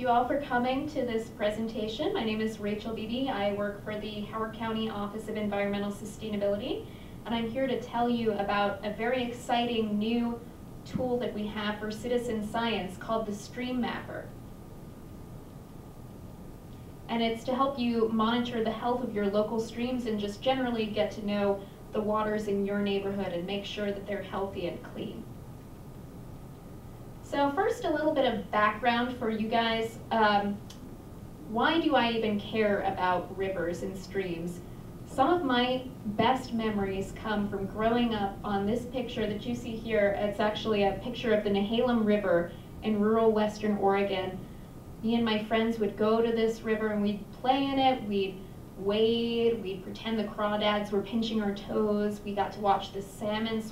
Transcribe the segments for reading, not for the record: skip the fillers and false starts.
Thank you all for coming to this presentation. My name is Rachel Beebe. I work for the Howard County Office of Environmental Sustainability, and I'm here to tell you about a very exciting new tool that we have for citizen science called the Stream Mapper. And it's to help you monitor the health of your local streams and just generally get to know the waters in your neighborhood and make sure that they're healthy and clean. So first, a little bit of background for you guys. Why do I even care about rivers and streams? Some of my best memories come from growing up on this picture that you see here. It's actually a picture of the Nehalem River in rural Western Oregon. Me and my friends would go to this river and we'd play in it, we'd wade, we'd pretend the crawdads were pinching our toes, we got to watch the salmon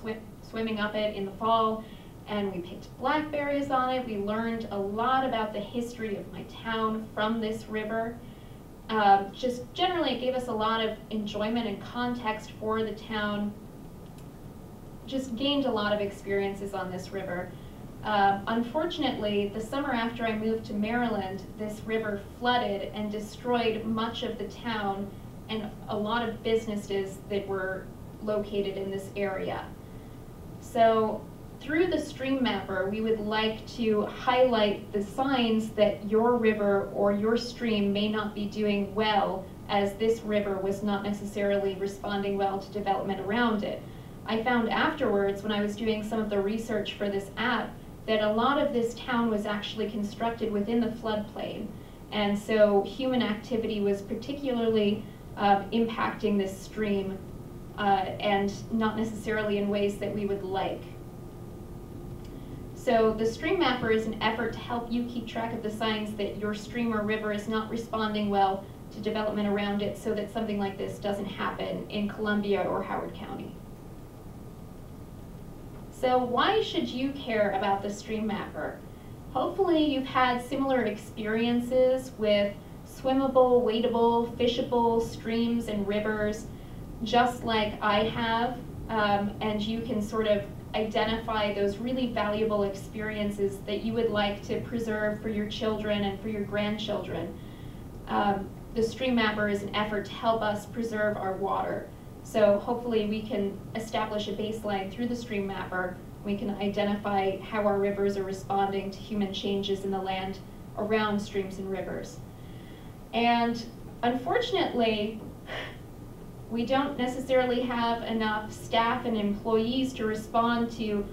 swimming up it in the fall, and we picked blackberries on it. We learned a lot about the history of my town from this river. Just generally it gave us a lot of enjoyment and context for the town. Just gained a lot of experiences on this river. Unfortunately, the summer after I moved to Maryland, this river flooded and destroyed much of the town and a lot of businesses that were located in this area. So through the Stream Mapper, we would like to highlight the signs that your river or your stream may not be doing well, as this river was not necessarily responding well to development around it. I found afterwards, when I was doing some of the research for this app, that a lot of this town was actually constructed within the floodplain. And so human activity was particularly impacting this stream and not necessarily in ways that we would like. So the Stream Mapper is an effort to help you keep track of the signs that your stream or river is not responding well to development around it so that something like this doesn't happen in Columbia or Howard County. So why should you care about the Stream Mapper? Hopefully you've had similar experiences with swimmable, wadable, fishable streams and rivers, just like I have, and you can sort of identify those really valuable experiences that you would like to preserve for your children and for your grandchildren. The Stream Mapper is an effort to help us preserve our water. So hopefully we can establish a baseline through the Stream Mapper. We can identify how our rivers are responding to human changes in the land around streams and rivers. And unfortunately, we don't necessarily have enough staff and employees to respond to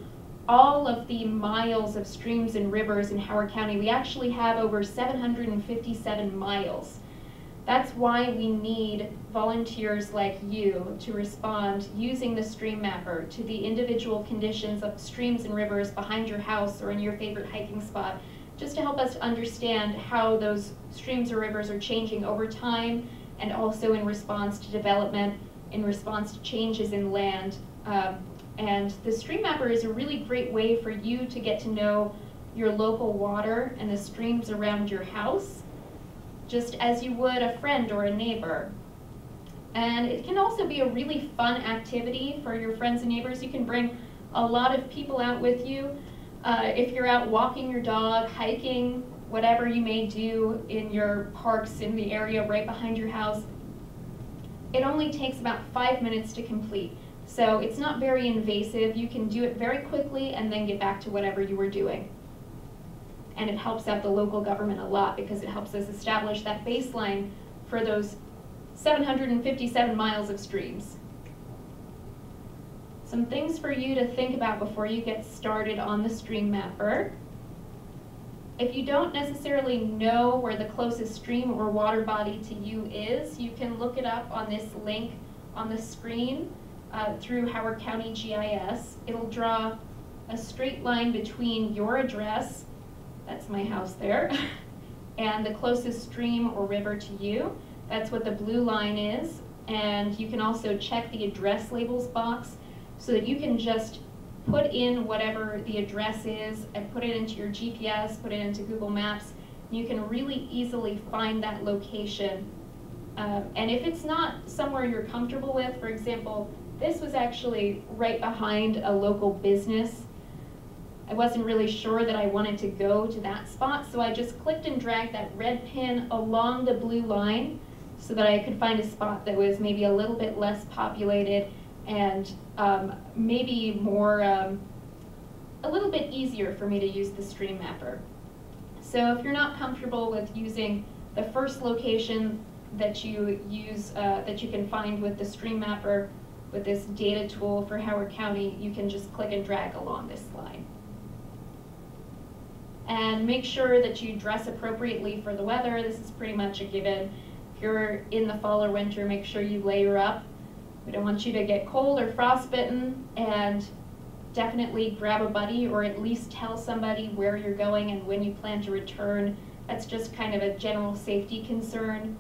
all of the miles of streams and rivers in Howard County. We actually have over 757 miles. That's why we need volunteers like you to respond using the Stream Mapper to the individual conditions of streams and rivers behind your house or in your favorite hiking spot, just to help us understand how those streams or rivers are changing over time and also in response to development, in response to changes in land. And the Stream Mapper is a really great way for you to get to know your local water and the streams around your house, just as you would a friend or a neighbor. And it can also be a really fun activity for your friends and neighbors. You can bring a lot of people out with you. If you're out walking your dog, hiking, whatever you may do in your parks in the area right behind your house, it only takes about 5 minutes to complete. So it's not very invasive. You can do it very quickly and then get back to whatever you were doing. And it helps out the local government a lot because it helps us establish that baseline for those 757 miles of streams. Some things for you to think about before you get started on the Stream Mapper. If you don't necessarily know where the closest stream or water body to you is, you can look it up on this link on the screen through Howard County GIS. It'll draw a straight line between your address, that's my house there, and the closest stream or river to you. That's what the blue line is. And you can also check the address labels box so that you can just put in whatever the address is and put it into your GPS, put it into Google Maps. You can really easily find that location. And if it's not somewhere you're comfortable with, for example, this was actually right behind a local business. I wasn't really sure that I wanted to go to that spot, so I just clicked and dragged that red pin along the blue line so that I could find a spot that was maybe a little bit less populated and maybe more, a little bit easier for me to use the stream mapper. So if you're not comfortable with using the first location that you use, that you can find with the stream mapper, with this data tool for Howard County, you can just click and drag along this line. And make sure that you dress appropriately for the weather. This is pretty much a given. If you're in the fall or winter, make sure you layer up. We don't want you to get cold or frostbitten, and definitely grab a buddy or at least tell somebody where you're going and when you plan to return. That's just kind of a general safety concern.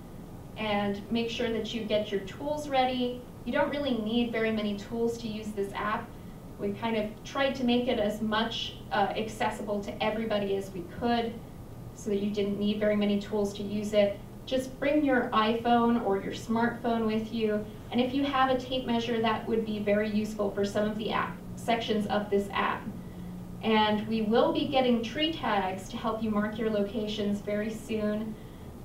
And make sure that you get your tools ready. You don't really need very many tools to use this app. We kind of tried to make it as much accessible to everybody as we could so that you didn't need very many tools to use it. Just bring your iPhone or your smartphone with you, and if you have a tape measure, that would be very useful for some of the sections of this app. And we will be getting tree tags to help you mark your locations very soon.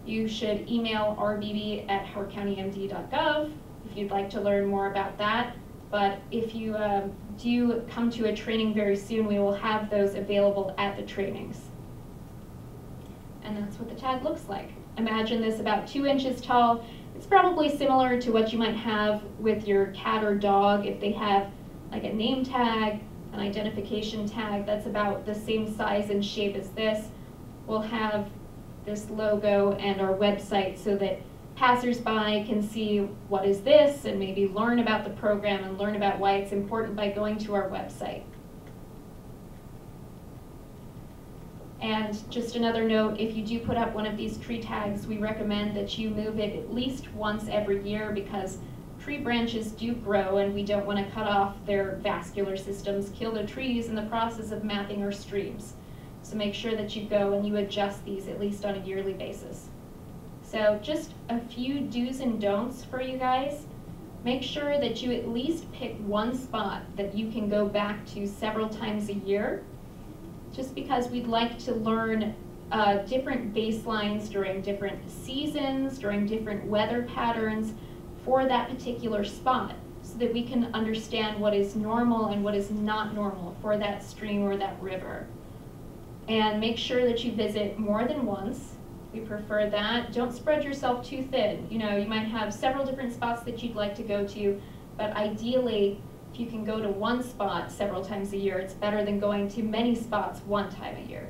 You should email rbb@howardcountymd.gov if you'd like to learn more about that. But if you do come to a training very soon, we will have those available at the trainings. And that's what the tag looks like. Imagine this about 2 inches tall. It's probably similar to what you might have with your cat or dog if they have like a name tag, an identification tag. That's about the same size and shape as this. We'll have this logo and our website so that passersby can see what is this and maybe learn about the program and learn about why it's important by going to our website. And just another note, if you do put up one of these tree tags, we recommend that you move it at least once every year because tree branches do grow and we don't want to cut off their vascular systems, kill the trees in the process of mapping our streams. So make sure that you go and you adjust these at least on a yearly basis. So just a few do's and don'ts for you guys. Make sure that you at least pick one spot that you can go back to several times a year, just because we'd like to learn different baselines during different seasons, during different weather patterns for that particular spot, so that we can understand what is normal and what is not normal for that stream or that river. And make sure that you visit more than once. We prefer that. Don't spread yourself too thin. You know, you might have several different spots that you'd like to go to, but ideally, if you can go to one spot several times a year, it's better than going to many spots one time a year.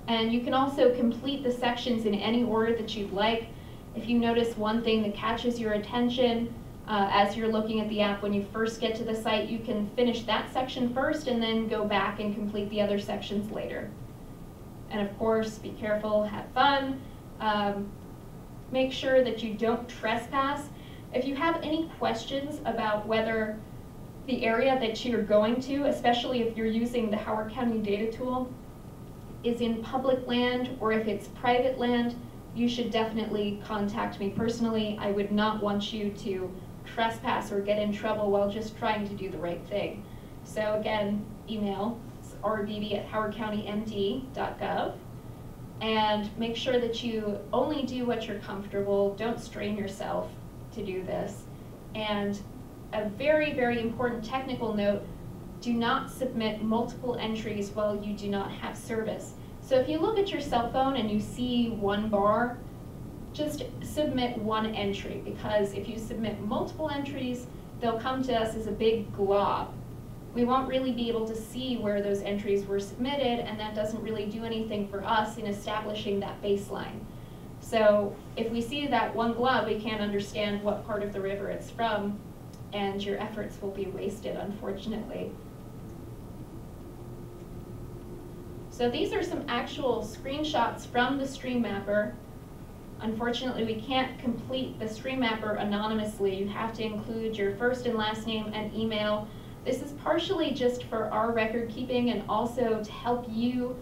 And you can also complete the sections in any order that you'd like. If you notice one thing that catches your attention as you're looking at the app when you first get to the site, you can finish that section first and then go back and complete the other sections later. And of course, be careful, have fun. Make sure that you don't trespass. If you have any questions about whether the area that you're going to, especially if you're using the Howard County data tool, is in public land or if it's private land, you should definitely contact me personally. I would not want you to trespass or get in trouble while just trying to do the right thing. So again, email rbb@howardcountymd.gov, and make sure that you only do what you're comfortable. Don't strain yourself to do this. And a very, very important technical note, do not submit multiple entries while you do not have service. So if you look at your cell phone and you see one bar, just submit one entry, because if you submit multiple entries, they'll come to us as a big glob. We won't really be able to see where those entries were submitted, and that doesn't really do anything for us in establishing that baseline. So if we see that one glob, we can't understand what part of the river it's from, and your efforts will be wasted, unfortunately. So these are some actual screenshots from the stream mapper. Unfortunately, we can't complete the stream mapper anonymously. You have to include your first and last name and email. This is partially just for our record keeping and also to help you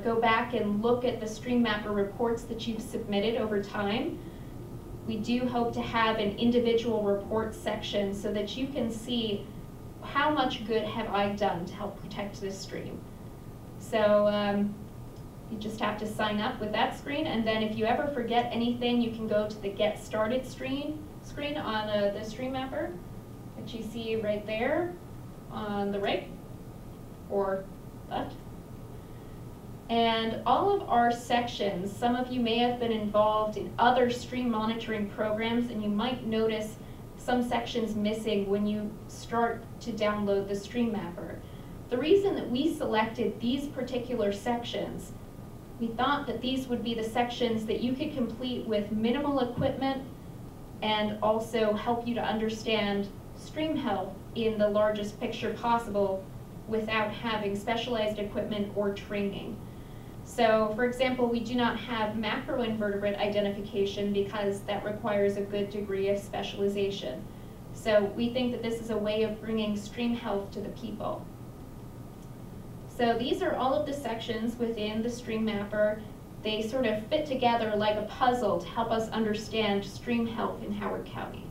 go back and look at the stream mapper reports that you've submitted over time. We do hope to have an individual report section so that you can see how much good have I done to help protect this stream? So you just have to sign up with that screen, and then if you ever forget anything, you can go to the Get Started screen on the Stream Mapper, which you see right there on the right or left. And all of our sections, some of you may have been involved in other stream monitoring programs, and you might notice some sections missing when you start to download the Stream Mapper. The reason that we selected these particular sections, we thought that these would be the sections that you could complete with minimal equipment and also help you to understand stream health in the largest picture possible without having specialized equipment or training. So, for example, we do not have macroinvertebrate identification because that requires a good degree of specialization. So we think that this is a way of bringing stream health to the people. So these are all of the sections within the Stream Mapper. They sort of fit together like a puzzle to help us understand stream health in Howard County.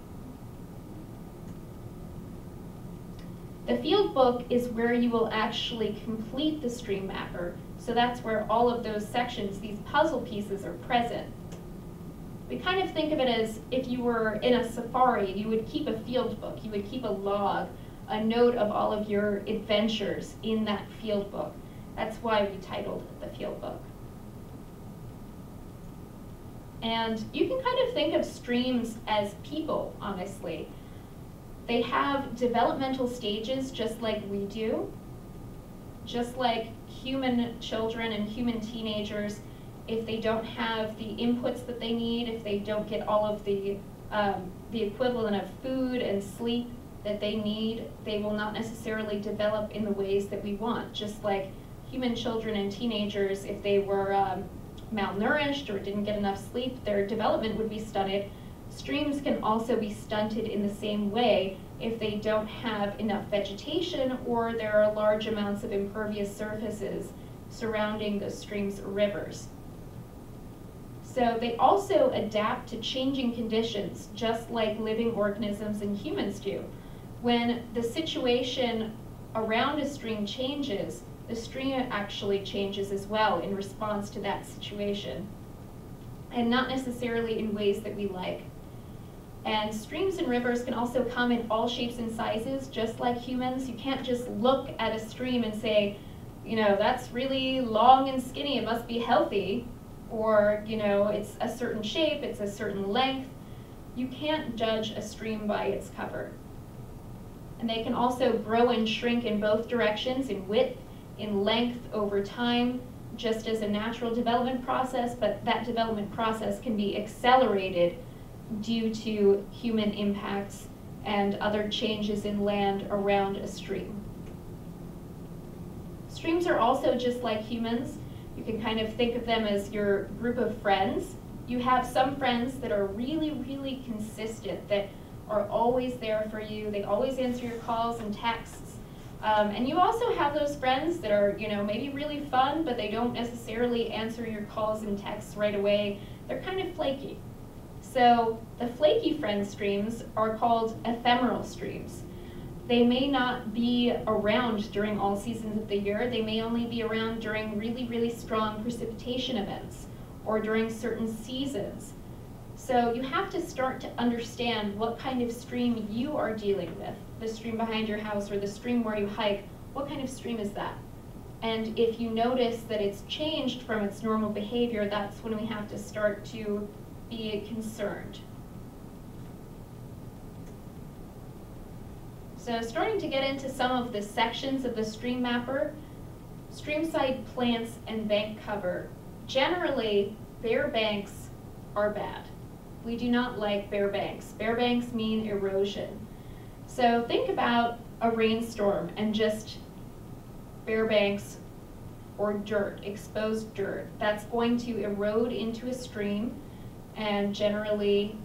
The field book is where you will actually complete the Stream Mapper. So that's where all of those sections, these puzzle pieces, are present. We kind of think of it as if you were in a safari, you would keep a field book, you would keep a log, a note of all of your adventures in that field book. That's why we titled it the field book. And you can kind of think of streams as people, honestly. They have developmental stages just like we do. Just like human children and human teenagers, if they don't have the inputs that they need, if they don't get all of the equivalent of food and sleep that they need, they will not necessarily develop in the ways that we want. Just like human children and teenagers, if they were malnourished or didn't get enough sleep, their development would be stunted. Streams can also be stunted in the same way if they don't have enough vegetation or there are large amounts of impervious surfaces surrounding the streams or rivers. So they also adapt to changing conditions, just like living organisms and humans do. When the situation around a stream changes, the stream actually changes as well in response to that situation, and not necessarily in ways that we like. And streams and rivers can also come in all shapes and sizes, just like humans. You can't just look at a stream and say, you know, that's really long and skinny, it must be healthy. Or, you know, it's a certain shape, it's a certain length. You can't judge a stream by its cover. And they can also grow and shrink in both directions, in width, in length over time, just as a natural development process, but that development process can be accelerated due to human impacts and other changes in land around a stream. Streams are also just like humans. You can kind of think of them as your group of friends. You have some friends that are really, really consistent, that are always there for you. They always answer your calls and texts. And you also have those friends that are, you know, maybe really fun, but they don't necessarily answer your calls and texts right away. They're kind of flaky. So the flaky friend streams are called ephemeral streams. They may not be around during all seasons of the year. They may only be around during really, really strong precipitation events or during certain seasons. So you have to start to understand what kind of stream you are dealing with. The stream behind your house or the stream where you hike, what kind of stream is that? And if you notice that it's changed from its normal behavior, that's when we have to start to be concerned. So starting to get into some of the sections of the Stream Mapper, streamside plants and bank cover. Generally, bare banks are bad. We do not like bare banks. Bare banks mean erosion. So think about a rainstorm and just bare banks or dirt, exposed dirt. That's going to erode into a stream and generally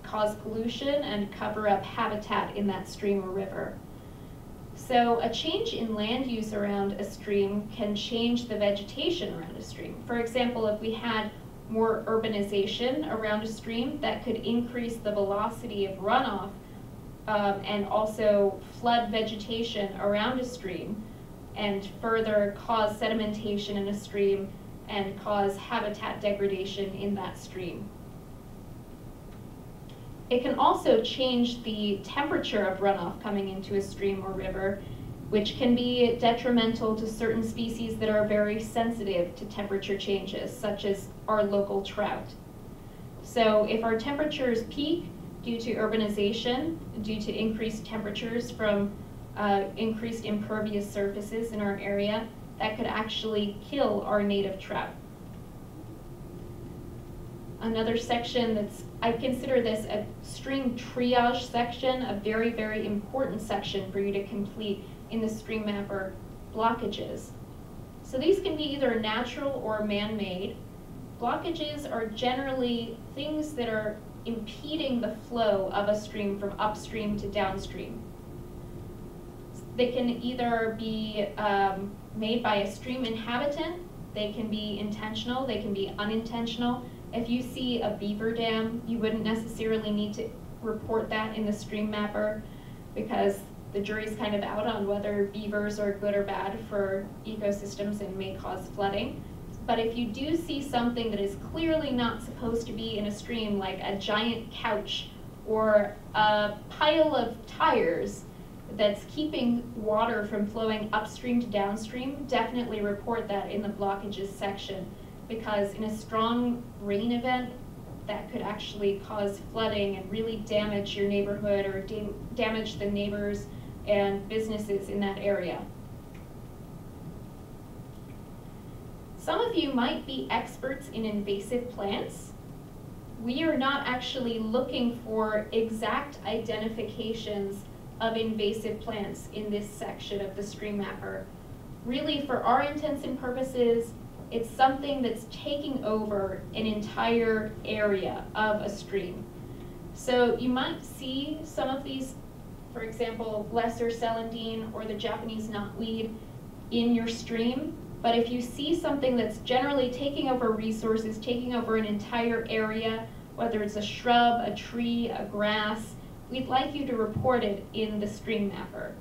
cause pollution and cover up habitat in that stream or river. So a change in land use around a stream can change the vegetation around a stream. For example, if we had more urbanization around a stream, that could increase the velocity of runoff and also flood vegetation around a stream and further cause sedimentation in a stream and cause habitat degradation in that stream. It can also change the temperature of runoff coming into a stream or river, which can be detrimental to certain species that are very sensitive to temperature changes, such as our local trout. So if our temperatures peak due to urbanization, due to increased temperatures from increased impervious surfaces in our area, that could actually kill our native trout. Another section that's, I consider this a stream triage section, a very, very important section for you to complete in the stream mapper blockages. So these can be either natural or man-made. Blockages are generally things that are impeding the flow of a stream from upstream to downstream. They can either be made by a stream inhabitant, they can be intentional, they can be unintentional. If you see a beaver dam, you wouldn't necessarily need to report that in the stream mapper because the jury's kind of out on whether beavers are good or bad for ecosystems and may cause flooding. But if you do see something that is clearly not supposed to be in a stream, like a giant couch or a pile of tires that's keeping water from flowing upstream to downstream, definitely report that in the blockages section, because in a strong rain event, that could actually cause flooding and really damage your neighborhood or damage the neighbors and businesses in that area. Some of you might be experts in invasive plants. We are not actually looking for exact identifications of invasive plants in this section of the stream mapper. Really, for our intents and purposes, it's something that's taking over an entire area of a stream. So you might see some of these, for example, lesser celandine or the Japanese knotweed in your stream, but if you see something that's generally taking over resources, taking over an entire area, whether it's a shrub, a tree, a grass, we'd like you to report it in the stream mapper.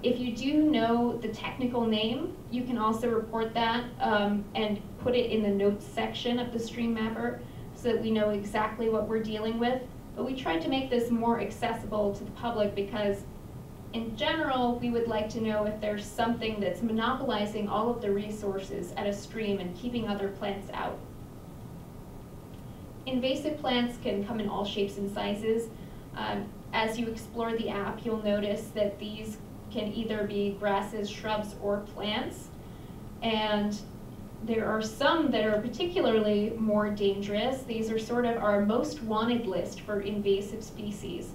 If you do know the technical name, you can also report that and put it in the notes section of the stream mapper so that we know exactly what we're dealing with. But we tried to make this more accessible to the public because in general, we would like to know if there's something that's monopolizing all of the resources at a stream and keeping other plants out. Invasive plants can come in all shapes and sizes. As you explore the app, you'll notice that these can either be grasses, shrubs, or plants. And there are some that are particularly more dangerous. These are sort of our most wanted list for invasive species.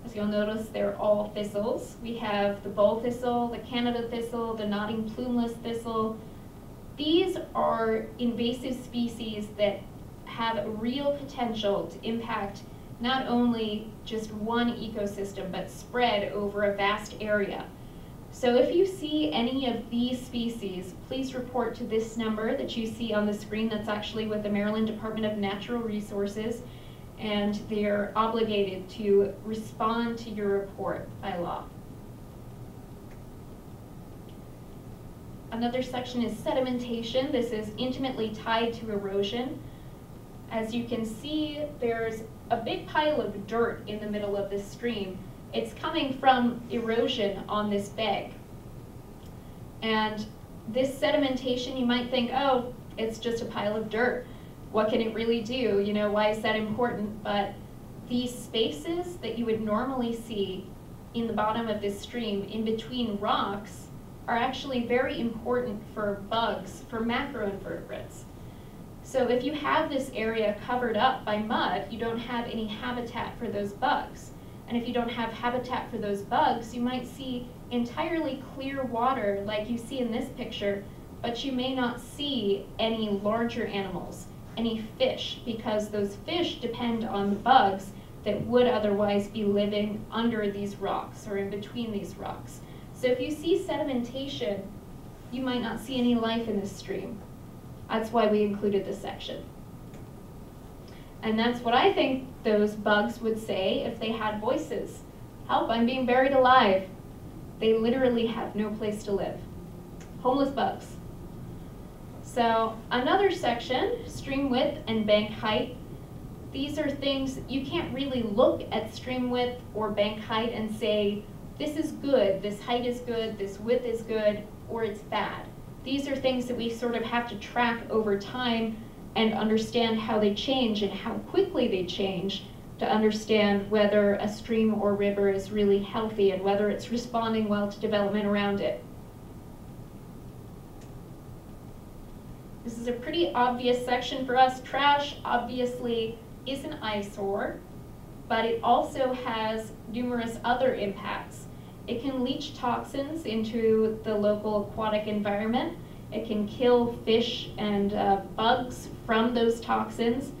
As you'll notice, they're all thistles. We have the bowl thistle, the Canada thistle, the nodding plumeless thistle. These are invasive species that have real potential to impact not only just one ecosystem, but spread over a vast area. So if you see any of these species, please report to this number that you see on the screen. That's actually with the Maryland Department of Natural Resources, and they're obligated to respond to your report by law. Another section is sedimentation. This is intimately tied to erosion. As you can see, there's a big pile of dirt in the middle of this stream. It's coming from erosion on this bank. And this sedimentation, you might think, oh, it's just a pile of dirt. What can it really do? You know, why is that important? But these spaces that you would normally see in the bottom of this stream, in between rocks, are actually very important for bugs, for macroinvertebrates. So if you have this area covered up by mud, you don't have any habitat for those bugs. And if you don't have habitat for those bugs, you might see entirely clear water like you see in this picture, but you may not see any larger animals, any fish, because those fish depend on the bugs that would otherwise be living under these rocks or in between these rocks. So if you see sedimentation, you might not see any life in this stream. That's why we included this section. And that's what I think those bugs would say if they had voices. Help, I'm being buried alive. They literally have no place to live. Homeless bugs. So another section, stream width and bank height. These are things, you can't really look at stream width or bank height and say, this is good, this height is good, this width is good, or it's bad. These are things that we sort of have to track over time and understand how they change and how quickly they change to understand whether a stream or river is really healthy and whether it's responding well to development around it. This is a pretty obvious section for us. Trash obviously is an eyesore, but it also has numerous other impacts. It can leach toxins into the local aquatic environment. It can kill fish and bugs from those toxins.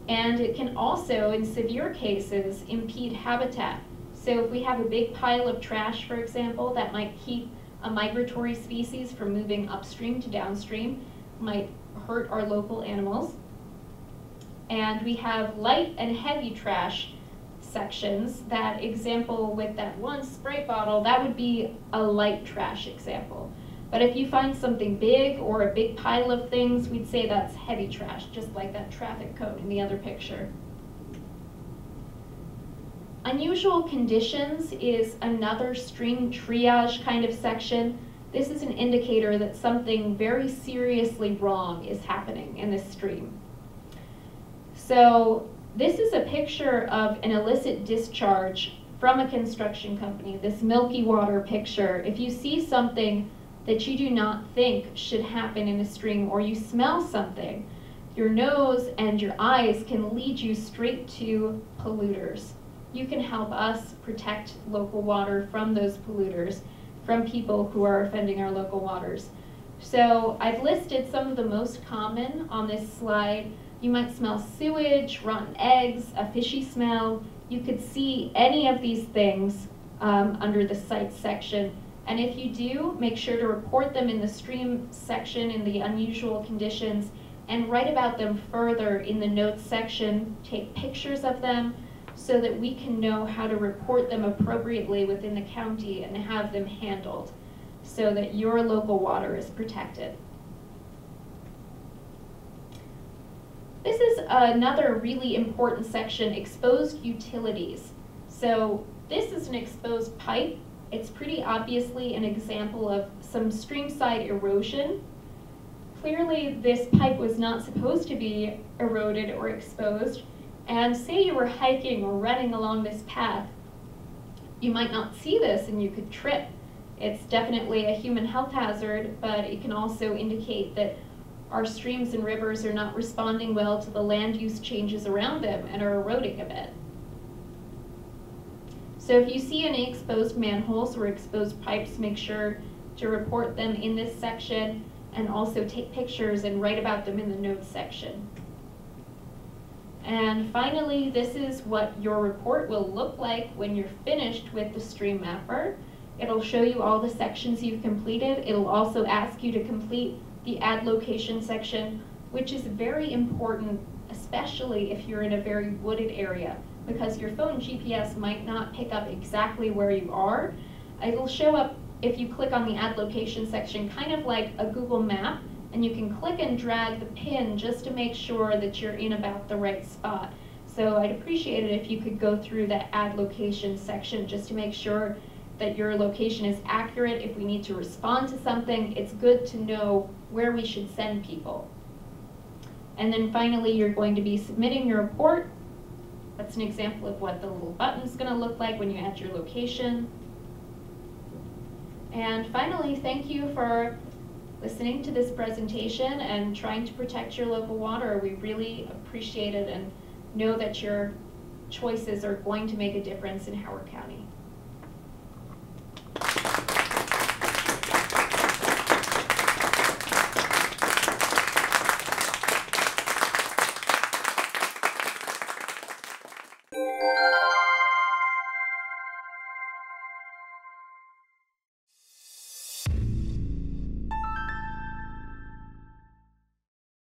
And it can also, in severe cases, impede habitat. So if we have a big pile of trash, for example, that might keep a migratory species from moving upstream to downstream, might hurt our local animals. And we have light and heavy trash sections. That example with that one Sprite bottle, that would be a light trash example. But if you find something big or a big pile of things, we'd say that's heavy trash, just like that traffic cone in the other picture. Unusual conditions is another stream triage kind of section. This is an indicator that something very seriously wrong is happening in this stream. So this is a picture of an illicit discharge from a construction company, this milky water picture. If you see something that you do not think should happen in a stream, or you smell something, your nose and your eyes can lead you straight to polluters. You can help us protect local water from those polluters, from people who are offending our local waters. So I've listed some of the most common on this slide. You might smell sewage, rotten eggs, a fishy smell. You could see any of these things under the sites section. And if you do, make sure to report them in the stream section in the unusual conditions and write about them further in the notes section. Take pictures of them so that we can know how to report them appropriately within the county and have them handled so that your local water is protected. This is another really important section, exposed utilities. So this is an exposed pipe. It's pretty obviously an example of some streamside erosion. Clearly this pipe was not supposed to be eroded or exposed, and say you were hiking or running along this path, you might not see this and you could trip. It's definitely a human health hazard, but it can also indicate that our streams and rivers are not responding well to the land use changes around them and are eroding a bit. So if you see any exposed manholes or exposed pipes, make sure to report them in this section and also take pictures and write about them in the notes section. And finally, this is what your report will look like when you're finished with the stream mapper. It'll show you all the sections you've completed. It'll also ask you to complete the add location section, which is very important, especially if you're in a very wooded area, because your phone GPS might not pick up exactly where you are. It'll show up if you click on the add location section, kind of like a Google map, and you can click and drag the pin just to make sure that you're in about the right spot. So I'd appreciate it if you could go through that add location section just to make sure that your location is accurate. If we need to respond to something, it's good to know where we should send people. And then finally, you're going to be submitting your report. That's an example of what the little button's going to look like when you add your location. And finally, thank you for listening to this presentation and trying to protect your local water. We really appreciate it and know that your choices are going to make a difference in Howard County.